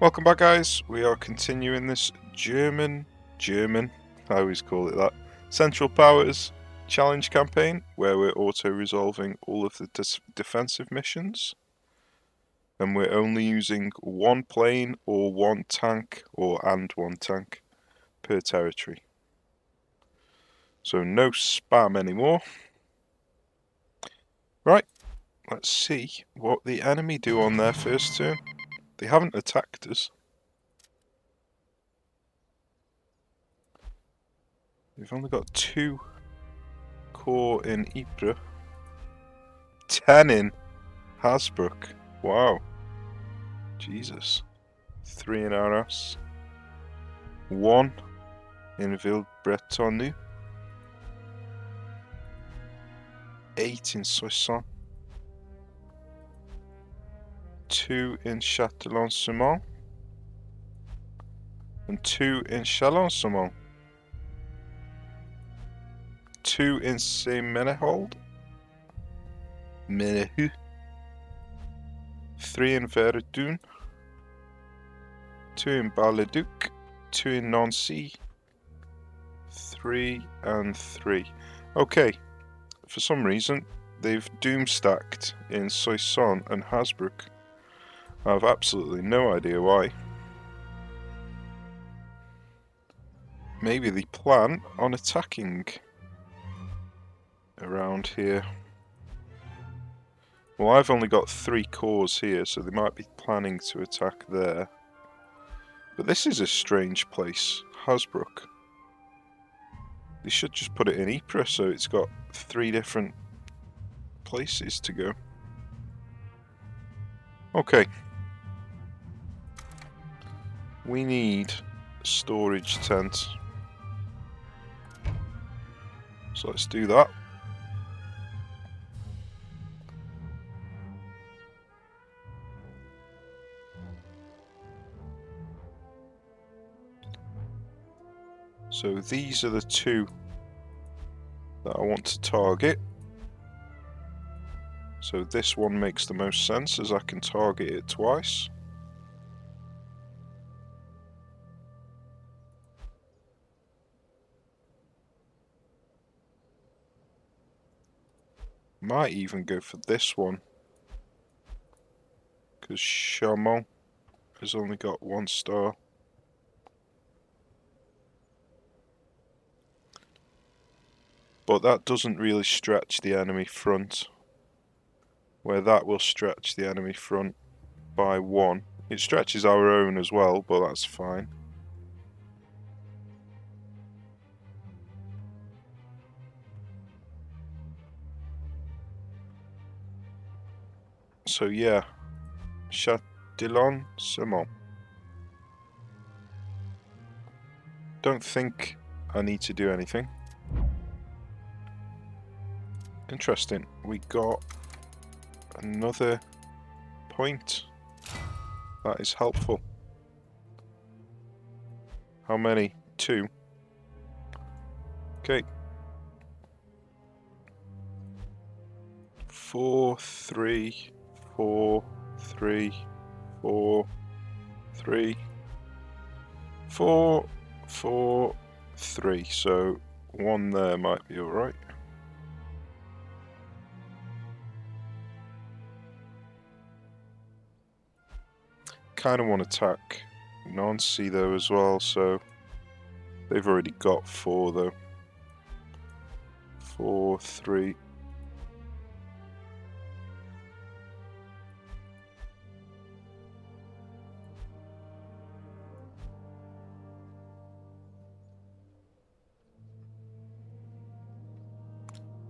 Welcome back, guys. We are continuing this German, I always call it that, Central Powers challenge campaign, where we're auto-resolving all of the defensive missions. And we're only using one plane or one tank, and one tank per territory. So no spam anymore. Right, let's see what the enemy do on their first turn. They haven't attacked us. We've only got 2 core in Ypres, 10 in Hasbrook. Wow. Jesus. 3 in Arras, 1 in Villebretonne, 8 in Soissons, 2 in Châtillon-sur-Marne, and 2 in Chalon-sur-Marne, 2 in Saint-Ménehould, 3 in Verdun, 2 in Bar-le-Duc, 2 in Nancy, 3 and 3. Okay, for some reason they've doom stacked in Soissons and Hasbrook. I have absolutely no idea why. Maybe they plan on attacking around here. Well, I've only got 3 cores here, so they might be planning to attack there. But this is a strange place, Hasbrook. They should just put it in Ypres, so it's got 3 different places to go. Okay. We need storage tent. So let's do that. So these are the 2 that I want to target. So this one makes the most sense as I can target it twice. Might even go for this one, because Chaumont has only got 1 star. But that doesn't really stretch the enemy front, where that will stretch the enemy front by 1. It stretches our own as well, but that's fine. So yeah, Châtillon-sur-Marne. Don't think I need to do anything. Interesting, we got another point. That is helpful. How many? 2. Okay. 4, 3, 4, 3, 4, 3, 4, 4, 3. So 1 there might be alright. Kind of want to attack Nancy though as well, so they've already got 4 though. 4, 3.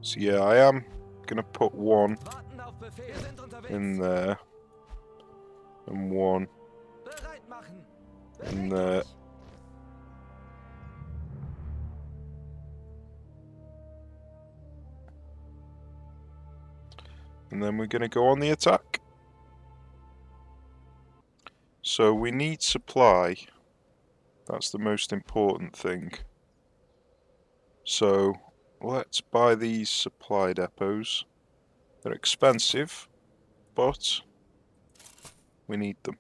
So yeah, I am gonna put 1 in there and 1 in there. And then we're going to go on the attack. So we need supply. That's the most important thing. So let's buy these supply depots. They're expensive, but we need them.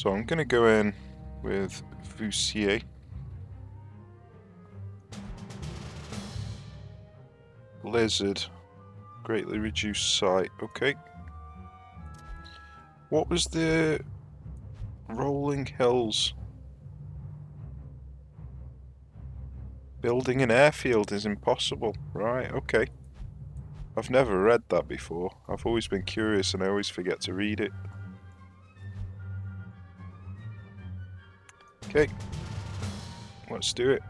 So I'm going to go in with Voussier. Lizard. Greatly reduced sight. Okay. What was the rolling hills? Building an airfield is impossible. Right, okay. I've never read that before. I've always been curious and I always forget to read it. Okay. Let's do it.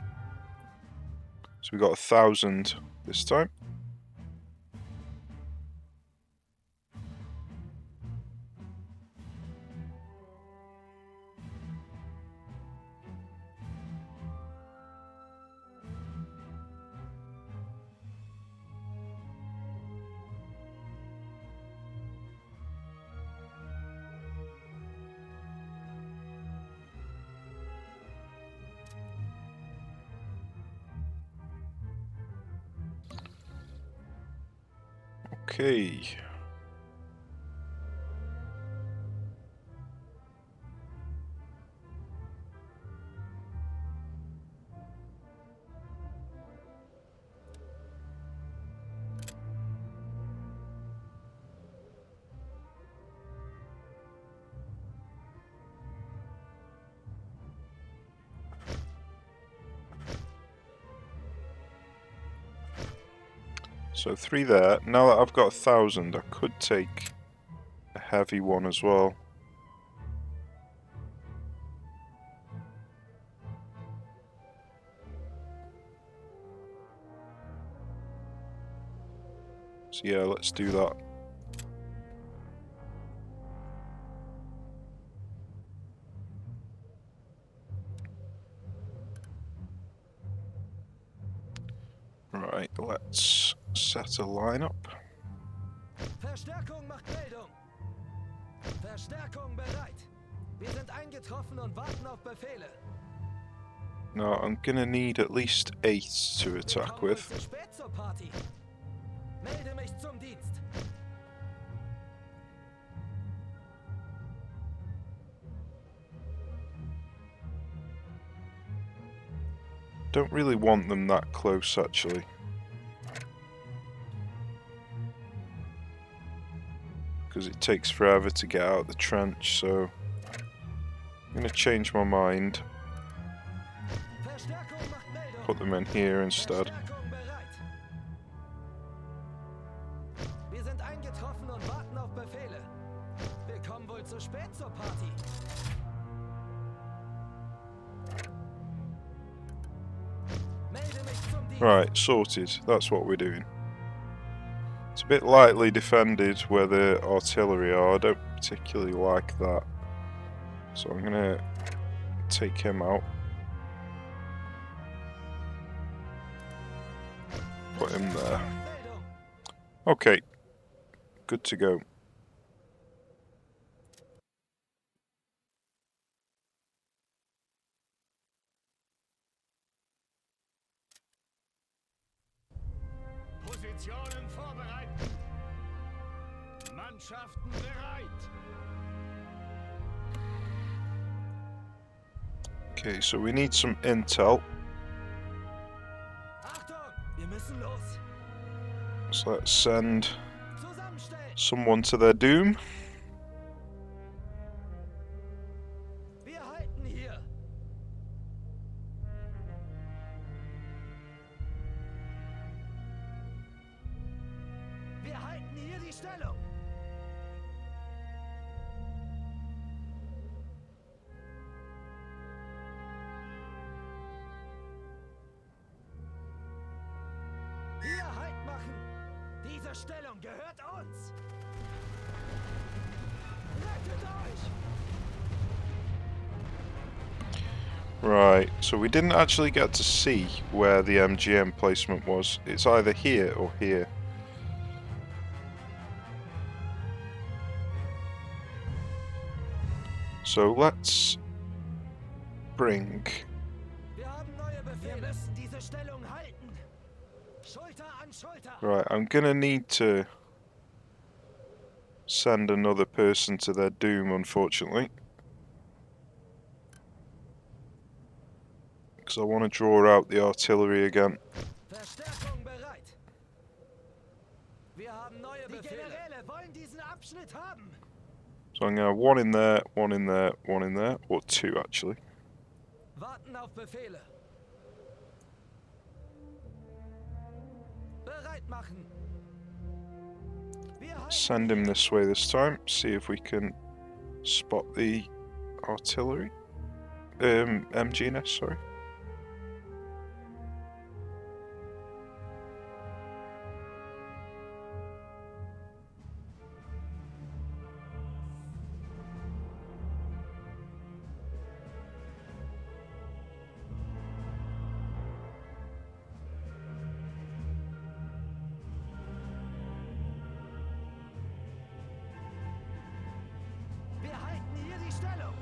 So we got 1,000 this time. Okay. So 3 there. Now that I've got 1,000, I could take a heavy one as well. So yeah, let's do that. Right, let's set a lineup. Verstärkung macht Meldung. Verstärkung bereit. Wir sind eingetroffen und warten auf Befehle. Now I'm gonna need at least 8 to attack with. Zu spät zur Party. Melde mich zum Dienst. Don't really want them that close actually. Because it takes forever to get out of the trench, so I'm going to change my mind. Put them in here instead. Wir sind eingetroffen und warten auf Befehle. Wir kommen wohl zu spät zur Party. Melde mich zum Dienst. Right, sorted. That's what we're doing. It's a bit lightly defended where the artillery are. I don't particularly like that. So I'm going to take him out. Put him there. Okay. Good to go. Positionen vorbereiten. Mannschaften bereit. Okay, so we need some intel. Achtung, wir müssen los. So let's send Zusammenstellen. someone to their doom. Wir halten hier. Wir halten hier die Stellung. Hier Halt machen. Diese Stellung gehört uns. Rettet euch. Right, so we didn't actually get to see where the MGM placement was. It's either here or here. So let's bring... Wir haben neue Befehle. Wir müssen diese Stellung halten. Schulter an Schulter. Right, I'm gonna need to send another person to their doom, unfortunately. because I want to draw out the artillery again. Verstärkung bereit. Wir haben neue Befehle. Die Generäle wollen diesen Abschnitt haben. So I'm going to have one in there, one in there, one in there, or two actually. Warten auf Befehle. Bereit machen. Send him this way this time. See if we can spot the artillery. MGNS, sorry. Wir halten hier die Stellung.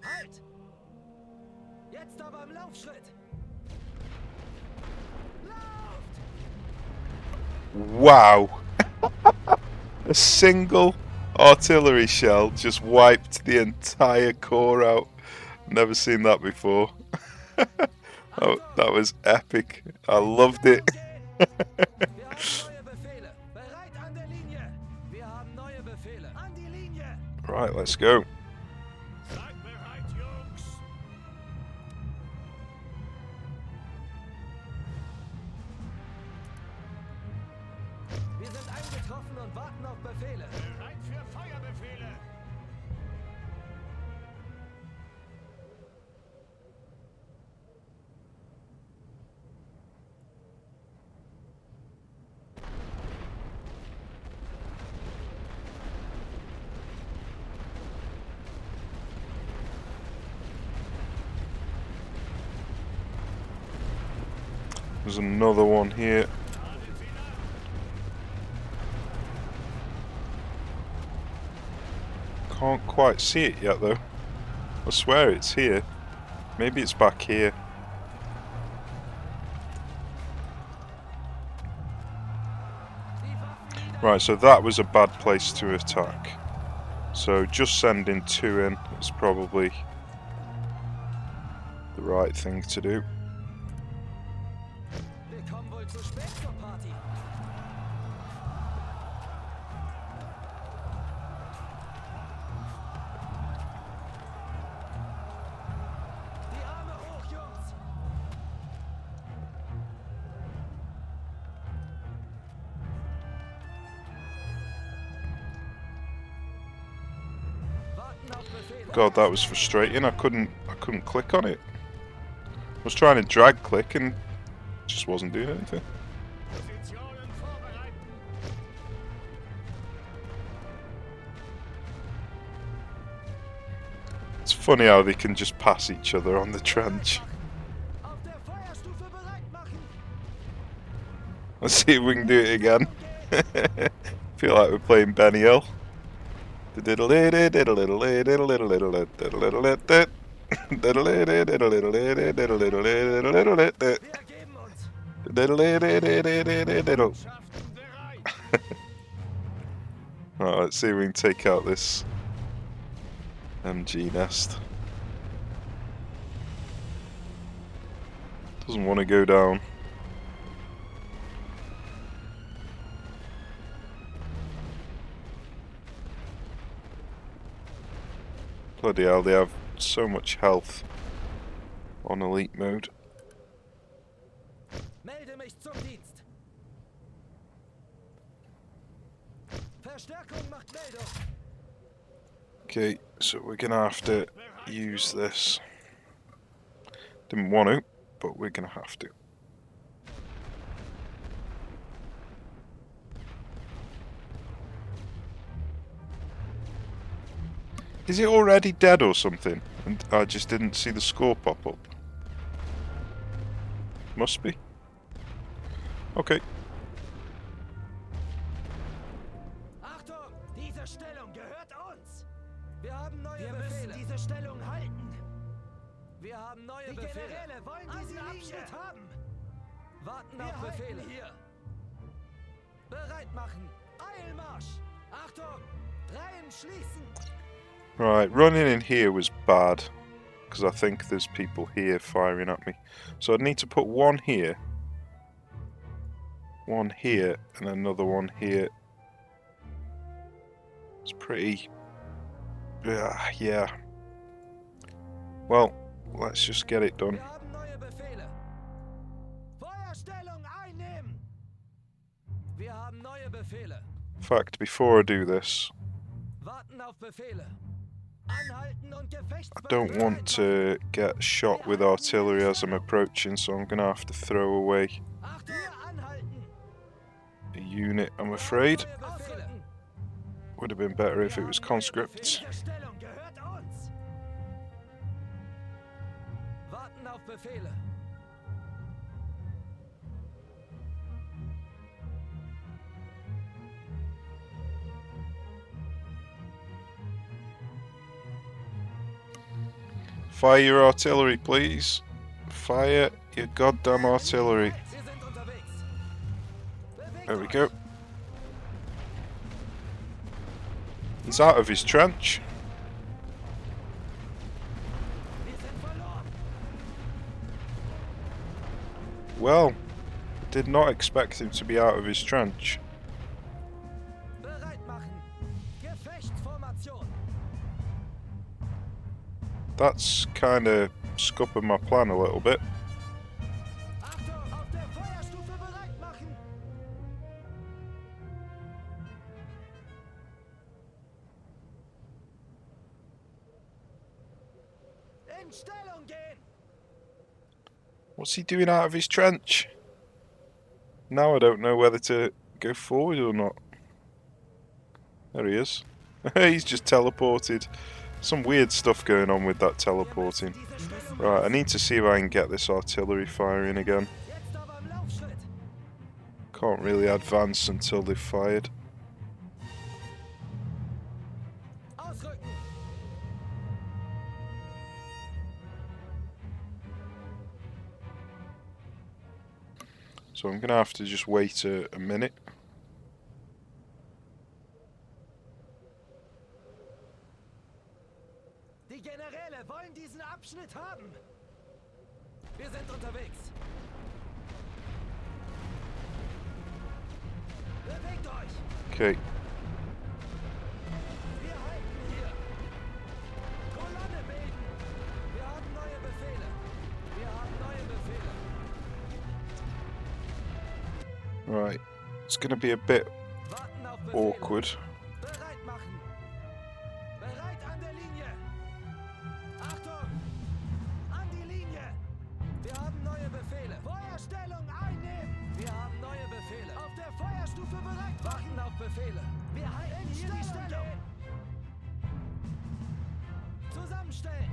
Halt! Jetzt aber im Laufschritt. Lauft! Wow! A single artillery shell just wiped the entire corps out. Never seen that before. That was epic. I loved it. Wir haben neue Befehle. Bereit an der Linie. Wir haben neue Befehle. An die Linie. Right, let's go. Seid bereit, Jungs. Wir sind eingetroffen und warten auf Befehle. Bereit für Feuerbefehle. There's another one here. Can't quite see it yet though. I swear it's here. Maybe it's back here. Right, so that was a bad place to attack. So just sending two in is probably the right thing to do. Wir kommen wohl zu spät zur Party. Die Arme hoch, Jungs. Warten auf Befehle. God, that was frustrating. I couldn't click on it. I was trying to drag click and just wasn't doing anything. Positionen vorbereiten. It's funny how they can just pass each other on the trench. Auf der Feuerstufe bereit machen. Let's see if we can do it again. Feel like we're playing Benny Hill. Wir ergeben uns. Mannschaften bereit. Right, let's see if we can take out this MG nest. Doesn't want to go down. Bloody hell, they have so much health on elite mode. Melde mich zum Dienst. Verstärkung macht Meldung. Okay, so we're gonna have to use this. Didn't want to, but we're gonna have to. Is it already dead or something? And I just didn't see the score pop up. Must be. Okay. Achtung, diese Stellung gehört uns. Wir haben neue Befehle. Wir müssen diese Stellung halten. Wir haben neue Befehle. Die Generäle wollen diesen Abschnitt haben. Warten auf Befehle. Hier. Bereit machen. Eilmarsch. Achtung, Reihen schließen. Right, running in here was bad. because I think there's people here firing at me. So I'd need to put one here, and another one here. It's pretty... yeah. Well, let's just get it done. Wir haben neue Befehle. Feuerstellung einnehmen. Wir haben neue Befehle. In fact, before I do this, Warten auf Befehle. Anhalten und I don't want to get shot with artillery as I'm approaching, so I'm going to have to throw away Achtung, anhalten. a unit, I'm afraid. Neue Befehle. Would have been better if it was conscripts. Diese Stellung gehört uns. Warten auf Befehle. Fire your artillery, please. Fire your goddamn artillery. Wir sind unterwegs. Bewegt There we euch. go. He's out of his trench. Wir sind verloren. Well, did not expect him to be out of his trench. Bereit machen. Gefechtsformation. That's kind of scuppered my plan a little bit. Achtung, auf der Feuerstufe bereit machen. In Stellung gehen. What's he doing out of his trench? Now I don't know whether to go forward or not. There he is. He's just teleported. Some weird stuff going on with that teleporting. Diese Stellung Right, I need to see if I can get this artillery firing again. jetzt aber im Laufschritt. Can't really advance until they've fired. Ausrücken. So I'm going to have to just wait a minute. Die Generäle wollen diesen Abschnitt haben. Wir sind unterwegs. Bewegt euch. Okay, Wir halten hier. Kolonne bilden. Wir haben neue Befehle. Wir haben neue Befehle. right. It's going to be a bit Warten auf Befehle. awkward. Bereit machen. Bereit an der Linie. Achtung! An die Linie. Wir haben neue Befehle. Feuerstellung einnehmen. Wir haben neue Befehle. Auf der Feuerstufe bereit. Warten auf Befehle. Wir halten hier die Stellung. Zusammenstellen.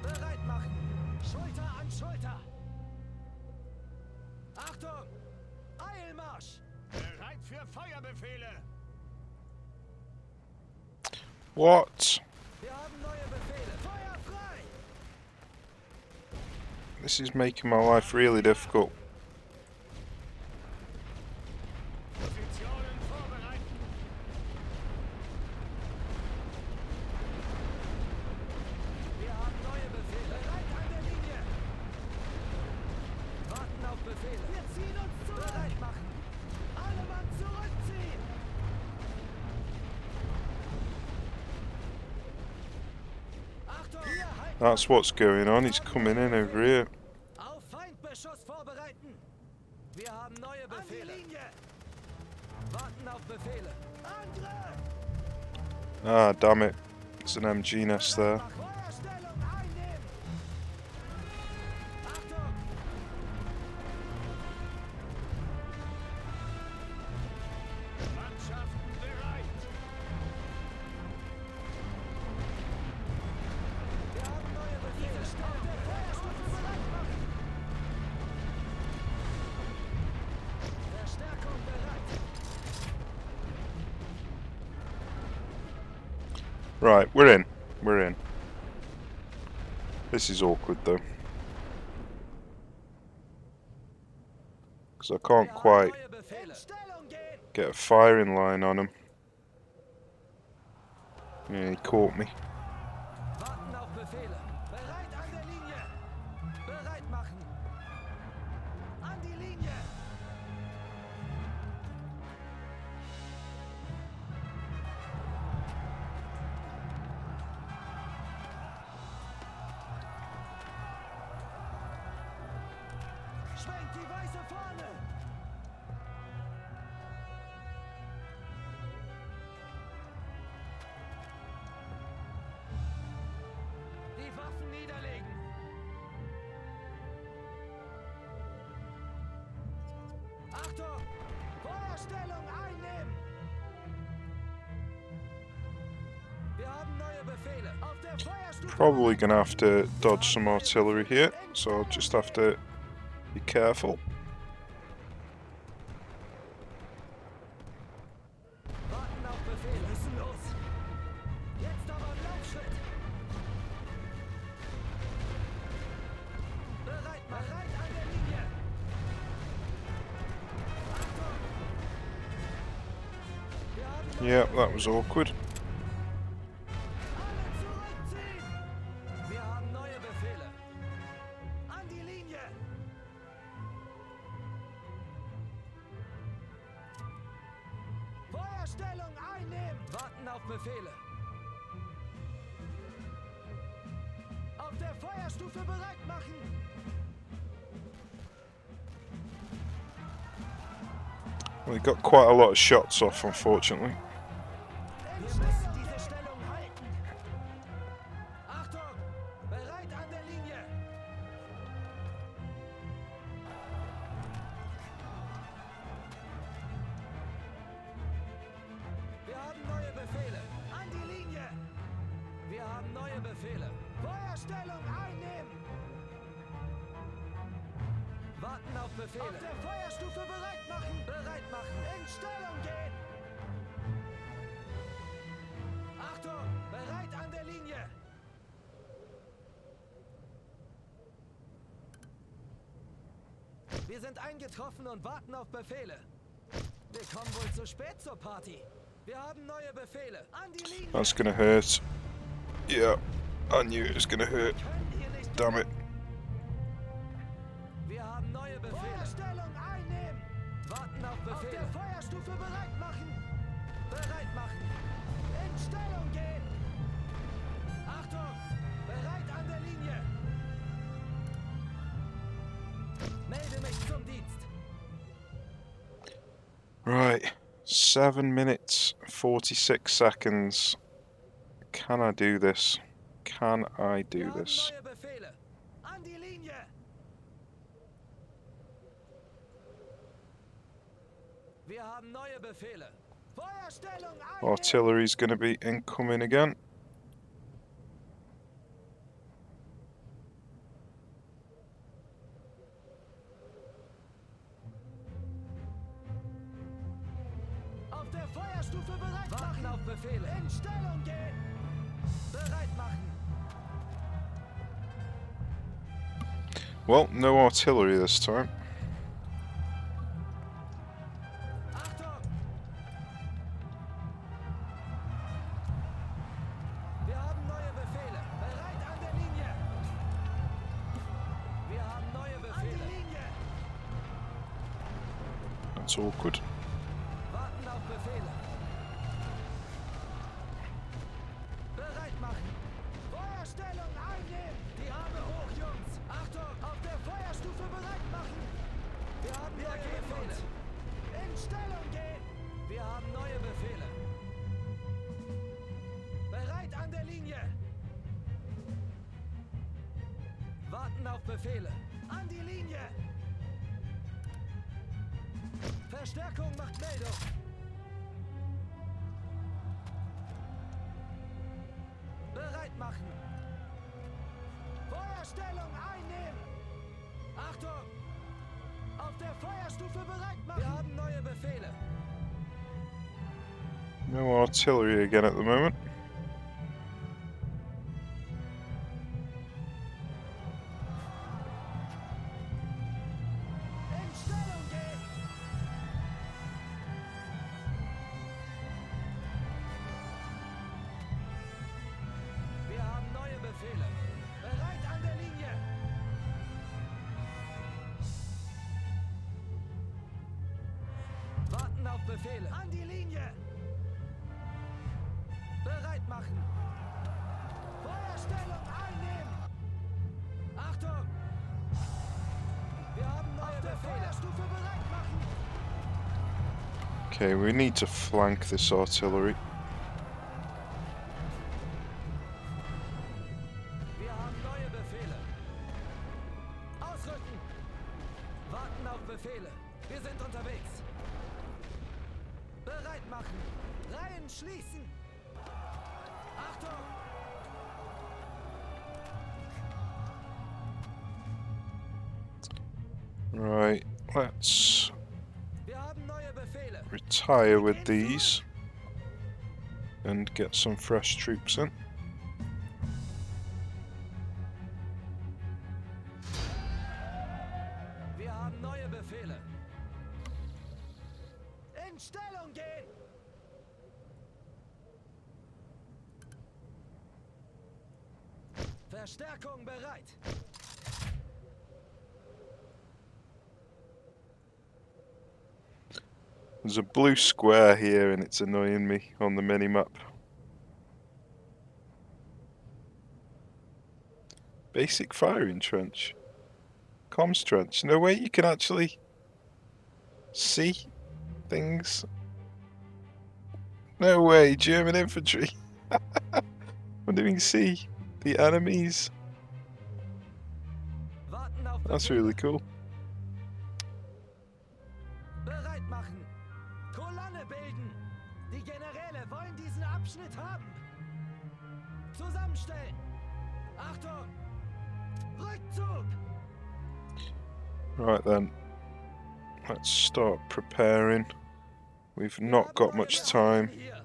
Bereit machen. Schulter an Schulter. Achtung! Eilmarsch! Bereit für Feuerbefehle! What? Wir haben neue Befehle. Feuer frei! This is making my life really difficult. Positionen vorbereiten. Wir haben neue Befehle. Bereit an der Linie. Warten auf Befehle. Wir ziehen uns zurück. Bereit machen. Alle Mann zurückziehen. Achtung! Hier halten. That's what's going on. He's coming in over here. Auf Feindbeschuss vorbereiten. Wir haben neue Befehle. An die Linie. Warten auf Befehle. Angriff! Ah, damn it. It's an MG nest there. Feuerstellung einnehmen. Achtung! Mannschaften bereit. Wir haben neue Befehle. Auf der Feuerstufe bereit machen. Verstärkung bereit. Right, we're in. We're in. This is awkward though. Because I can't quite Neue Befehle. In Stellung gehen. get a firing line on him. Yeah, he caught me. Warten auf Befehle. Bereit an der Linie. Bereit machen. An die Linie. Schwenkt die weiße Fahne. Die Waffen niederlegen. Achtung! Feuerstellung einnehmen! Wir haben neue Befehle. Auf der Feuerstufe. Probably gonna have to dodge some artillery here, so I'll just have to be careful. Warten auf Befehl. Wir müssen los. Jetzt aber im Laufschritt. Bereit an der Linie. Achtung! Wir haben Yeah, that was awkward. alle zurückziehen. Wir haben neue Befehle. An die Linie. Feuerstellung einnehmen. Warten auf Befehle. Auf der Feuerstufe bereit machen. Well, he got quite a lot of shots off, unfortunately. Wir müssen diese Stellung halten. Achtung! Bereit an der Linie. Wir haben neue Befehle. An die Linie. Wir haben neue Befehle. Feuerstellung einnehmen. Warten auf Befehle. Auf der Feuerstufe bereit machen. Bereit machen. In Stellung gehen. Achtung! Bereit an der Linie. Wir sind eingetroffen und warten auf Befehle. Wir kommen wohl zu spät zur Party. Wir haben neue Befehle. An die Linie. That's gonna hurt. Yeah, I knew it was gonna hurt. Können hier nicht Damn it. Wir haben neue Befehle. Feuerstellung einnehmen. Warten auf Befehle. Auf der Feuerstufe bereit machen. Bereit machen. In Stellung gehen. Achtung! Bereit an der Linie. Melde mich zum Dienst. Right, 7 minutes 46 seconds. Can I do this? Can I do Wir this? haben neue Befehle. An die Linie. Wir haben neue Befehle. Feuerstellung einnehmen. Artillery's gonna be incoming again. Auf der Feuerstufe bereit machen. Warten auf Befehle. In Stellung gehen. Bereit machen. Well, no artillery this time. Achtung! Wir haben neue Befehle. Bereit an der Linie. Wir haben neue Befehle. An die Linie. That's awkward. Warten auf Befehle. Bereit machen. Feuerstellung einnehmen. Die Arme hoch, Jungs. Achtung, auf der Feuerstufe bereit machen. Wir haben neue Befehle. In Stellung gehen. Wir haben neue Befehle. Bereit an der Linie. Warten auf Befehle. An die Linie. Verstärkung macht Meldung. Bereit machen. Feuerstellung einnehmen. Achtung! Auf der Feuerstufe bereit machen. Wir haben neue Befehle. No artillery again at the moment. In Stellung gehen. Befehle. An die Linie. Bereit machen. Feuerstellung einnehmen. Achtung. Wir haben neue Befehle. Stufe bereit machen. Okay, we need to flank this artillery. Wir haben neue Befehle. Ausrücken. Warten auf Befehle. Wir sind unterwegs. Bereit machen. Reihen schließen. Achtung. Right, let's Wir haben neue Befehle. retire with these and get some fresh troops in. Wir haben neue Befehle. In Stellung gehen. Verstärkung bereit. There's a blue square here and it's annoying me on the minimap. Basic firing trench. Comms trench. No way you can actually see things. No way, German infantry. I don't even see the enemies. Warten auf That's Befehle. really cool. Bereit machen. Kolonne bilden. Die Generäle wollen diesen Abschnitt haben. Zusammenstellen. Achtung. Rückzug. Right then, let's start preparing. We've not got much time. Hier.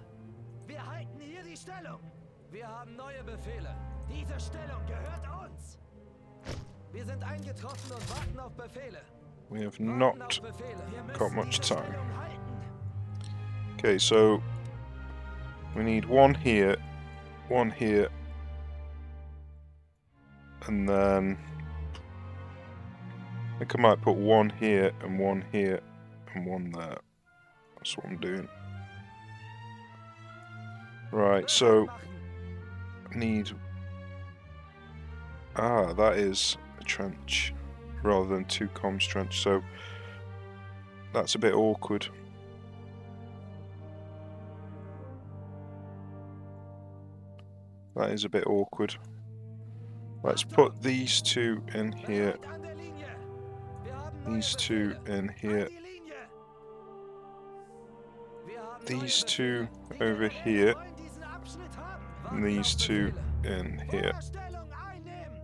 Wir halten hier die Stellung. Wir haben neue Befehle. Diese Stellung gehört uns. Wir sind eingetroffen und warten auf Befehle. We have Warten not auf Befehle. Wir got müssen much diese time. Stellung halten. Okay, so we need one here, and then I think I might put one here and one here and one there. That's what I'm doing. Right, so I need. Ah, that is a trench rather than two comms trench, so that's a bit awkward. That is a bit awkward. Let's put these two in here, Bereit an der Linie. Wir haben neue these two Befehle. in An here, die Linie. Wir haben these neue two Befehle. Die over Generäle here, wollen diesen Abschnitt haben. and Warten these auf two Befehle. in here. Feuerstellung einnehmen.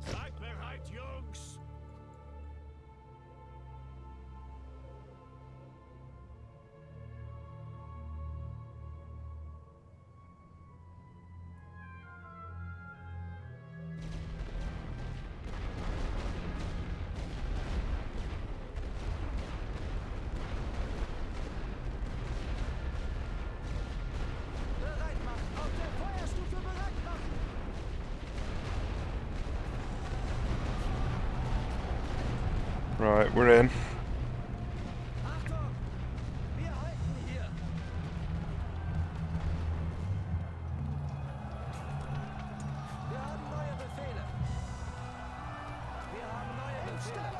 Seid bereit, Jungs! Bereit machen. Auf der Feuerstufe bereit machen. Right, we're in. Achtung. Wir halten hier. Wir haben neue Befehle. Wir haben neue Befehle.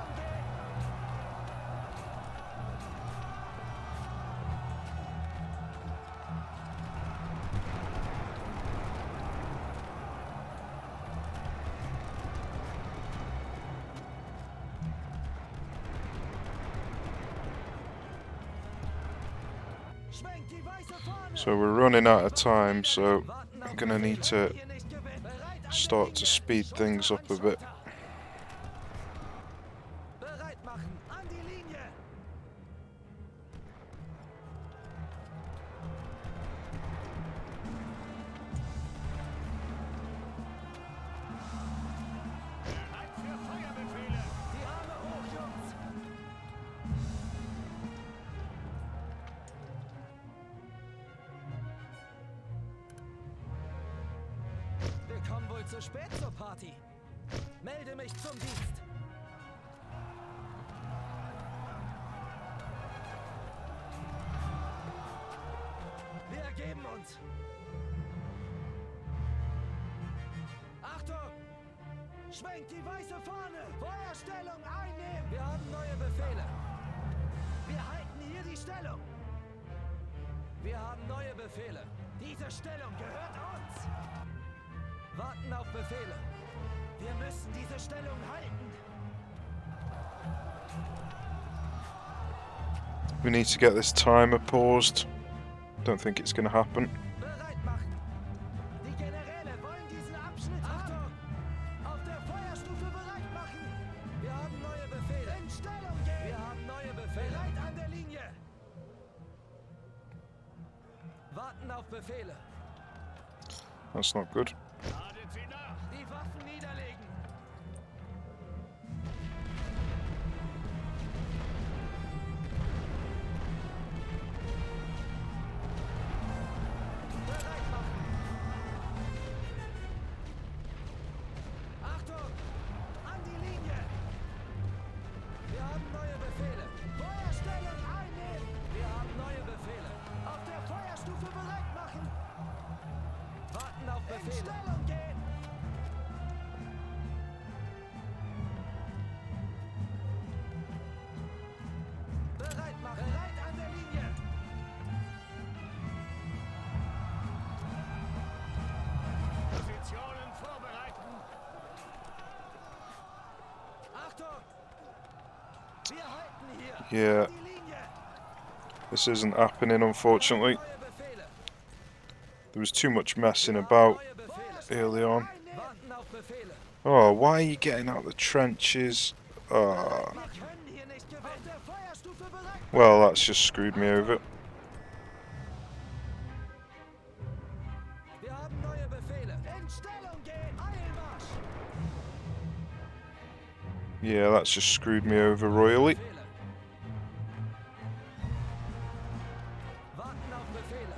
Schwenkt die weiße Fahne. So we're running out of time, so Warten I'm auf gonna need Befehle. to Hier nicht gewinnen. Bereit an der start to Linie. speed things up a bit. Bereit machen. An die Linie. Bereit für Feuerbefehle! Die Arme hoch, Jungs. Wir kommen wohl zu spät zur Party. Melde mich zum Dienst. uns! Achtung! Schwenkt die weiße Fahne! Feuerstellung einnehmen! Wir haben neue Befehle! Wir halten hier die Stellung! Wir haben neue Befehle! Diese Stellung gehört uns! Warten auf Befehle! Wir müssen diese Stellung halten! We need to get this timer paused. Don't think it's going to happen. Bereit machen! Die Generäle wollen diesen Abschnitt haben! Auf der Feuerstufe bereit machen! Wir haben neue Befehle! In Stellung gehen! Wir haben neue Befehle! Bereit an der Linie! Warten auf Befehle! That's not good. Ladet sie nach. Die Waffen niederlegen! Bereit machen! Achtung! An die Linie! Wir haben neue Befehle! Feuerstellung einnehmen! Wir haben neue Befehle! Auf der Feuerstufe bereit machen! Warten auf Befehle! In Stellung gehen! Bereit machen! Bereit an der Linie! Positionen vorbereiten. Achtung! Wir halten hier! Yeah, Die Linie! this isn't happening, unfortunately. Neue Befehle! There was too much messing about Neue Befehle! early on. Warten auf Befehle! Oh, why are you getting out of the trenches? Oh, Wir können hier nicht gewinnen! Auf der Feuerstufe bereit! well, that's just screwed me over. Wir haben neue Befehle! In Stellung gehen! Eilmarsch! Yeah, that's just screwed me over royally. Befehle! Warten auf Befehle!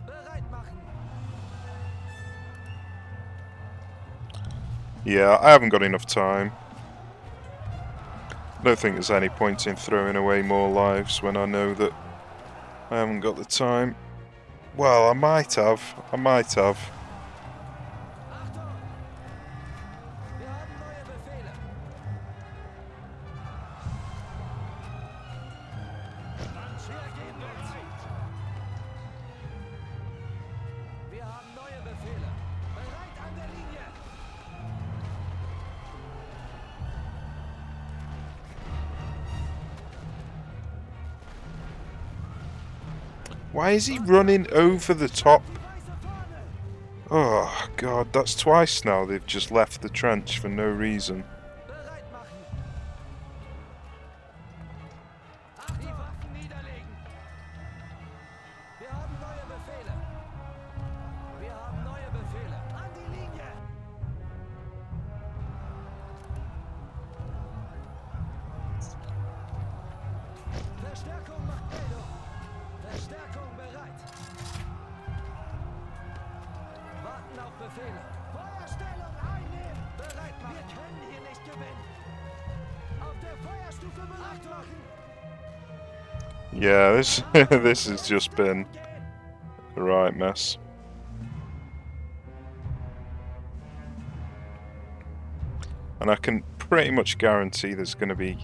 Bereit machen! Yeah, I haven't got enough time. I don't think there's any point in throwing away more lives when I know that I haven't got the time. Well, I might have. Achtung! Wir haben neue Befehle! Wir gehen bereit! Wir haben neue Befehle! Bereit an der Linie! Why is he running over the top? Die weiße Fahne! Oh, God, that's twice now they've just left the trench for no reason. Bereit machen! Die Waffen niederlegen! Wir haben neue Befehle! Wir haben neue Befehle! An die Linie! Verstärkung macht Meldung! Verstärkung bereit! Warten auf Befehle! Feuerstellung einnehmen! Bereit machen! Wir können hier nicht gewinnen! Auf der Feuerstufe bereit machen! Yeah, this this has just been a right mess. And I can pretty much guarantee there's going to be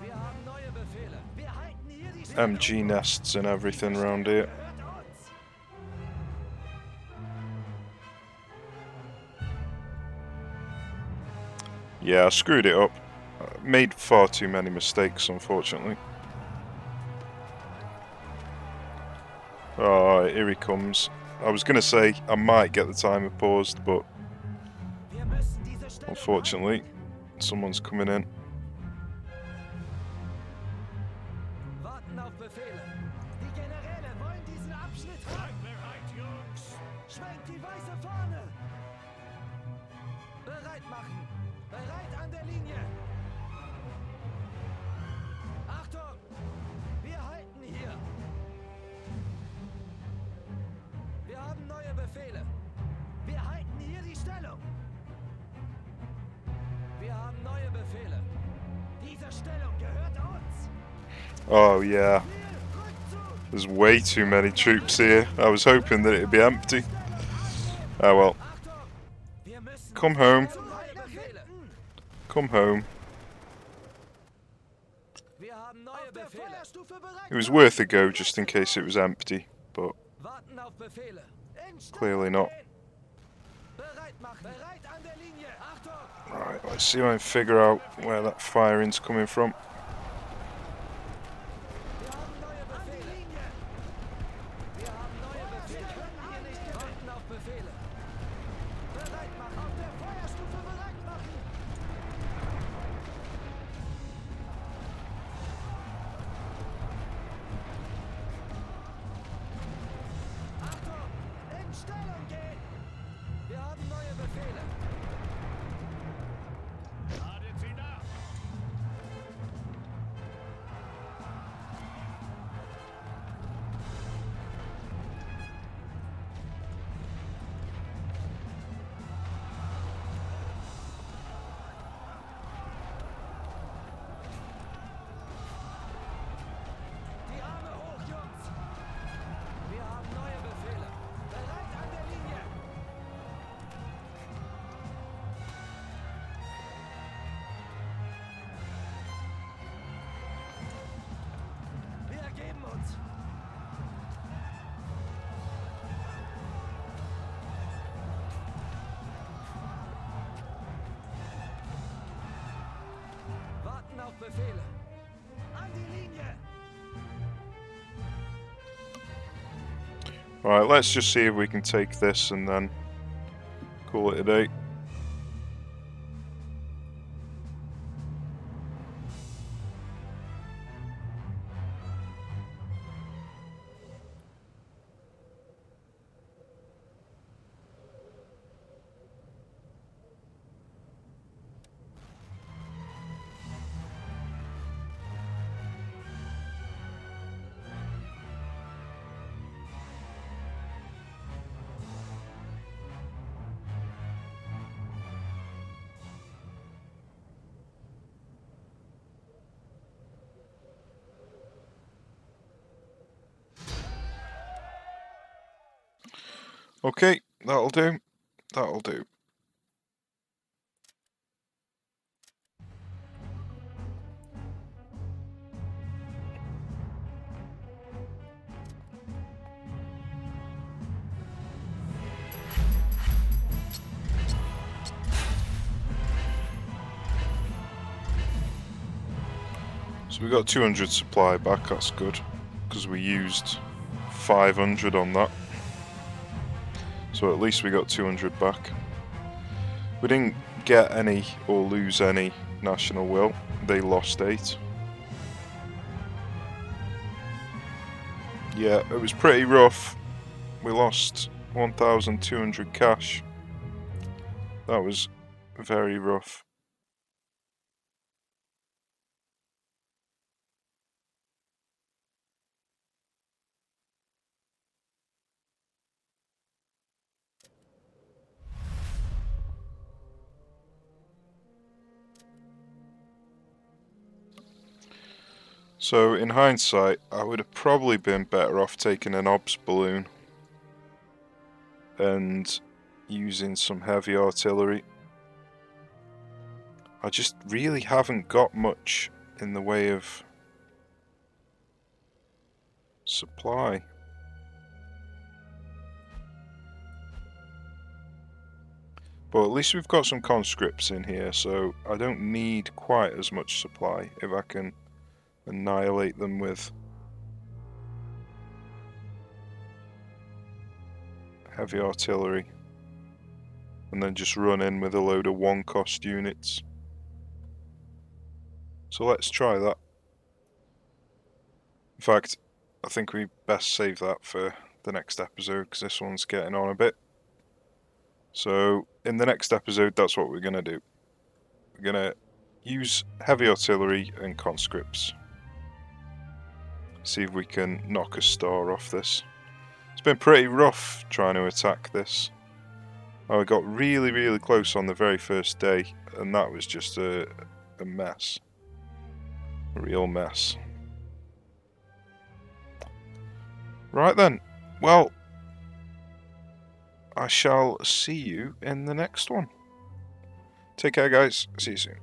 Wir haben neue Befehle! Wir halten hier die MG nests and everything around here. Gehört uns! Yeah, I screwed it up. I made far too many mistakes, unfortunately. Oh, here he comes. I was going to say I might get the timer paused, but Wir müssen diese Stellung unfortunately, someone's coming in. Warten auf Befehle! Die Generäle wollen diesen Abschnitt Seid haben! bereit, Jungs. Schwenkt die weiße Fahne! Bereit machen! Bereit an der Linie! Achtung! Wir halten hier! Wir haben neue Befehle! Wir halten hier die Stellung! Wir haben neue Befehle! Oh yeah. There's way too many troops here. I was hoping that it'd be empty. Oh well. Come home. Come home. It was worth a go just in case it was empty, but clearly not. Right, let's see if I can figure out where that firing's coming from. Ladet sie nach. Die Arme hoch, Jungs! Wir haben neue Befehle. Bereit an der Linie! Wir ergeben uns! Warten auf Befehle. An die Linie! Alright, let's just see if we can take this and then call it a day. Okay, that'll do. That'll do. So we got 200 supply back, that's good, because we used 500 on that. So at least we got 200 back. We didn't get any or lose any national will, they lost 8. Yeah, it was pretty rough. We lost 1,200 cash. That was very rough. So in hindsight, I would have probably been better off taking an OBS balloon and using some heavy artillery. I just really haven't got much in the way of supply. But at least we've got some conscripts in here, so I don't need quite as much supply if I can annihilate them with heavy artillery and then just run in with a load of 1-cost units. So let's try that. In fact, I think we best save that for the next episode because this one's getting on a bit. So in the next episode, that's what we're going to do. We're going to use heavy artillery and conscripts. See if we can knock a star off this. It's been pretty rough trying to attack this. I got really, really close on the very first day, and that was just a mess. A real mess. Right then. Well, I shall see you in the next one. Take care, guys. See you soon.